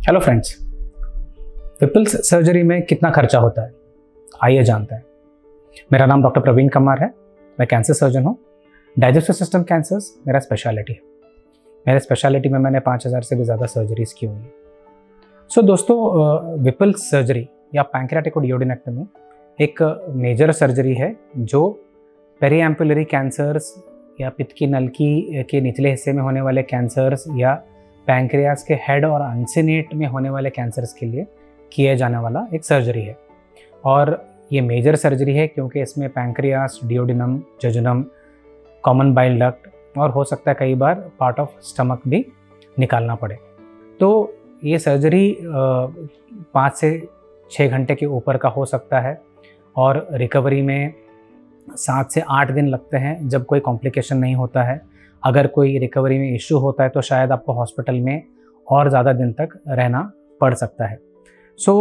Hello friends, विपल्स surgery में कितना खर्चा होता है आइए जानते हैं। मेरा नाम डॉक्टर प्रवीण कमार है। मैं कैंसर सर्जन हूँ। डाइजेस्टिव सिस्टम कैंसर्स मेरा स्पेशलिटी है। मेरे स्पेशलिटी में मैंने 5000 से भी ज़्यादा सर्जरीज की हुई हैं। सो दोस्तों, विपल्स सर्जरी या पैंक्रियाटिकोडियोडेनेक्टमी एक मेजर सर्जरी है जो पेरीएम्पुलरी कैंसर्स या पित्त की नलकी के निचले हिस्से में होने वाले कैंसर्स या पैंक्रियास के हेड और अनसिनेट में होने वाले कैंसर्स के लिए किया जाने वाला एक सर्जरी है। और ये मेजर सर्जरी है क्योंकि इसमें pancreas, duodenum, jejunum, common bile duct और हो सकता है कई बार पार्ट ऑफ स्टमक भी निकालना पड़े। तो ये सर्जरी 5 से 6 घंटे के ऊपर का हो सकता है और रिकवरी में 7 से 8 दिन लगते हैं जब कोई कॉम्प्लिकेशन नहीं होता है। अगर कोई रिकवरी में इश्यू होता है तो शायद आपको हॉस्पिटल में और ज़्यादा दिन तक रहना पड़ सकता है। सो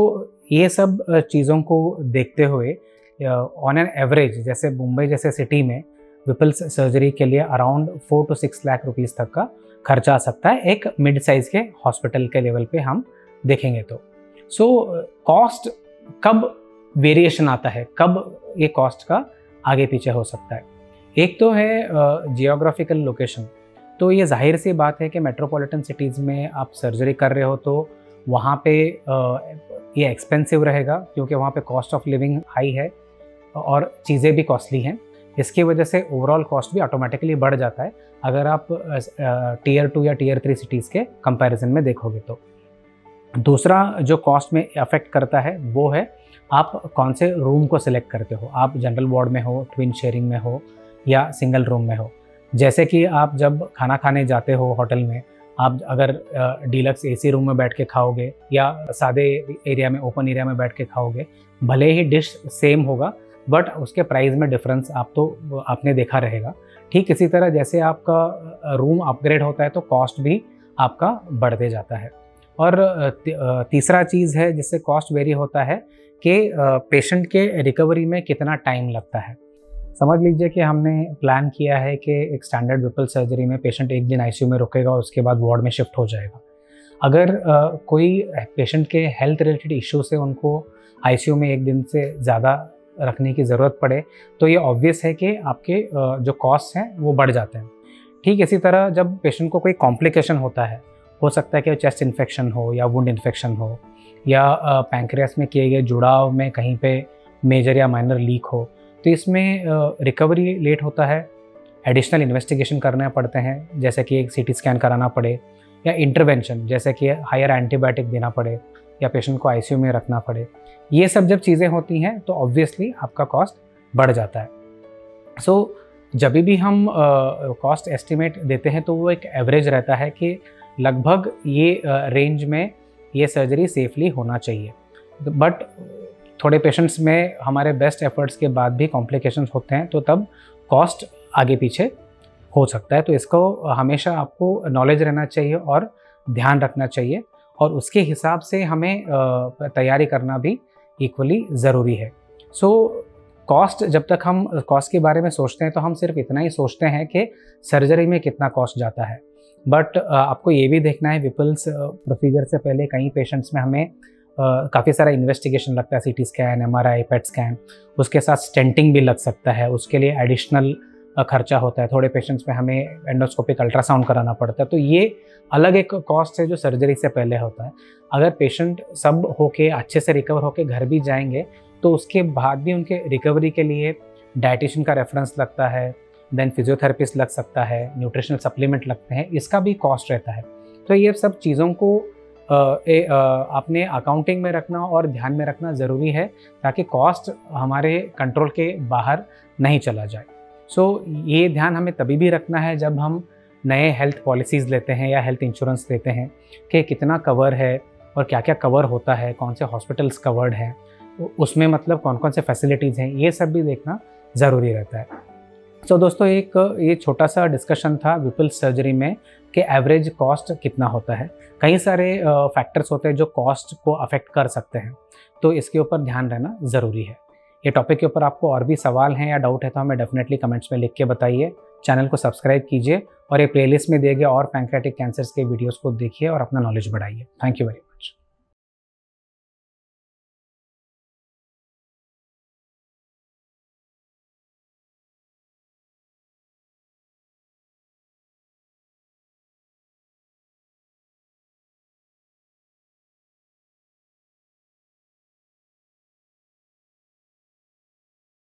ये सब चीज़ों को देखते हुए ऑन एन एवरेज जैसे मुंबई जैसे सिटी में विपल्स सर्जरी के लिए अराउंड 4 to 6 लाख रुपीज़ तक का खर्चा आ सकता है। एक मिड साइज़ के हॉस्पिटल के लेवल पे हम देखेंगे तो कॉस्ट कब वेरिएशन आता है, कब ये कॉस्ट का आगे पीछे हो सकता है। एक तो है जियोग्राफिकल लोकेशन। तो ये जाहिर सी बात है कि मेट्रोपॉलिटन सिटीज़ में आप सर्जरी कर रहे हो तो वहाँ पे ये एक्सपेंसिव रहेगा क्योंकि वहाँ पे कॉस्ट ऑफ लिविंग हाई है और चीज़ें भी कॉस्टली हैं। इसकी वजह से ओवरऑल कॉस्ट भी ऑटोमेटिकली बढ़ जाता है अगर आप टियर 2 या टियर 3 सिटीज़ के कंपैरिजन में देखोगे तो। दूसरा जो कॉस्ट में अफेक्ट करता है वो है आप कौन से रूम को सिलेक्ट करते हो। आप जनरल वार्ड में हो, ट्विन शेयरिंग में हो या सिंगल रूम में हो। जैसे कि आप जब खाना खाने जाते हो होटल में, आप अगर डीलक्स एसी रूम में बैठ के खाओगे या सादे एरिया में, ओपन एरिया में बैठ के खाओगे, भले ही डिश सेम होगा बट उसके प्राइस में डिफरेंस आपने देखा रहेगा। ठीक इसी तरह जैसे आपका रूम अपग्रेड होता है तो कॉस्ट भी आपका बढ़ते जाता है। और तीसरा चीज़ है जिससे कॉस्ट वेरी होता है कि पेशेंट के रिकवरी में कितना टाइम लगता है। समझ लीजिए कि हमने प्लान किया है कि एक स्टैंडर्ड विपल सर्जरी में पेशेंट एक दिन आईसीयू में रुकेगा और उसके बाद वार्ड में शिफ्ट हो जाएगा। अगर कोई पेशेंट के हेल्थ रिलेटेड इश्यू से उनको आईसीयू में एक दिन से ज़्यादा रखने की ज़रूरत पड़े तो ये ऑब्वियस है कि आपके जो कॉस्ट हैं वो बढ़ जाते हैं। ठीक इसी तरह जब पेशेंट को कोई कॉम्प्लिकेशन होता है, हो सकता है कि चेस्ट इन्फेक्शन हो या वुंड इन्फेक्शन हो या पैंक्रियास में किए गए जुड़ाव में कहीं पे मेजर या माइनर लीक हो, तो इसमें रिकवरी लेट होता है। एडिशनल इन्वेस्टिगेशन करने पड़ते हैं जैसे कि एक सीटी स्कैन कराना पड़े या इंटरवेंशन जैसे कि हायर एंटीबायोटिक देना पड़े या पेशेंट को आईसीयू में रखना पड़े। ये सब जब चीज़ें होती हैं तो ऑब्वियसली आपका कॉस्ट बढ़ जाता है। सो जब भी हम कॉस्ट एस्टिमेट देते हैं तो वो एक एवरेज रहता है कि लगभग ये रेंज में ये सर्जरी सेफली होना चाहिए। बट थोड़े पेशेंट्स में हमारे बेस्ट एफर्ट्स के बाद भी कॉम्प्लिकेशंस होते हैं तो तब कॉस्ट आगे पीछे हो सकता है। तो इसको हमेशा आपको नॉलेज रहना चाहिए और ध्यान रखना चाहिए और उसके हिसाब से हमें तैयारी करना भी इक्वली ज़रूरी है। सो कॉस्ट, जब तक हम कॉस्ट के बारे में सोचते हैं तो हम सिर्फ इतना ही सोचते हैं कि सर्जरी में कितना कॉस्ट जाता है। बट आपको ये भी देखना है विपल्स प्रोसीजर से पहले कई पेशेंट्स में हमें काफ़ी सारा इन्वेस्टिगेशन लगता है, CT scan, MRI, PET scan, उसके साथ स्टेंटिंग भी लग सकता है, उसके लिए एडिशनल खर्चा होता है। थोड़े पेशेंट्स में हमें एंडोस्कोपिक अल्ट्रासाउंड कराना पड़ता है। तो ये अलग एक कॉस्ट है जो सर्जरी से पहले होता है। अगर पेशेंट सब होके अच्छे से रिकवर होके घर भी जाएंगे तो उसके बाद भी उनके रिकवरी के लिए डाइटिशियन का रेफरेंस लगता है, देन फिजियोथेरेपिस्ट लग सकता है, न्यूट्रिशनल सप्लीमेंट लगते हैं, इसका भी कॉस्ट रहता है। तो ये सब चीज़ों को आपने अकाउंटिंग में रखना और ध्यान में रखना ज़रूरी है ताकि कॉस्ट हमारे कंट्रोल के बाहर नहीं चला जाए। सो ये ध्यान हमें तभी भी रखना है जब हम नए हेल्थ पॉलिसीज़ लेते हैं या हेल्थ इंश्योरेंस लेते हैं कि कितना कवर है और क्या क्या कवर होता है, कौन से हॉस्पिटल्स कवर्ड हैं, उसमें मतलब कौन कौन से फैसिलिटीज़ हैं, ये सब भी देखना ज़रूरी रहता है। सो दोस्तों, एक ये छोटा सा डिस्कशन था विपल्स सर्जरी में कि एवरेज कॉस्ट कितना होता है। कई सारे फैक्टर्स होते हैं जो कॉस्ट को अफेक्ट कर सकते हैं, तो इसके ऊपर ध्यान रहना ज़रूरी है। ये टॉपिक के ऊपर आपको और भी सवाल हैं या डाउट है तो हमें डेफिनेटली कमेंट्स में लिख के बताइए। चैनल को सब्सक्राइब कीजिए और ये प्लेलिस्ट में दिए गए और पैंक्रियाटिक कैंसर्स के वीडियोस को देखिए और अपना नॉलेज बढ़ाइए। Thank you very much.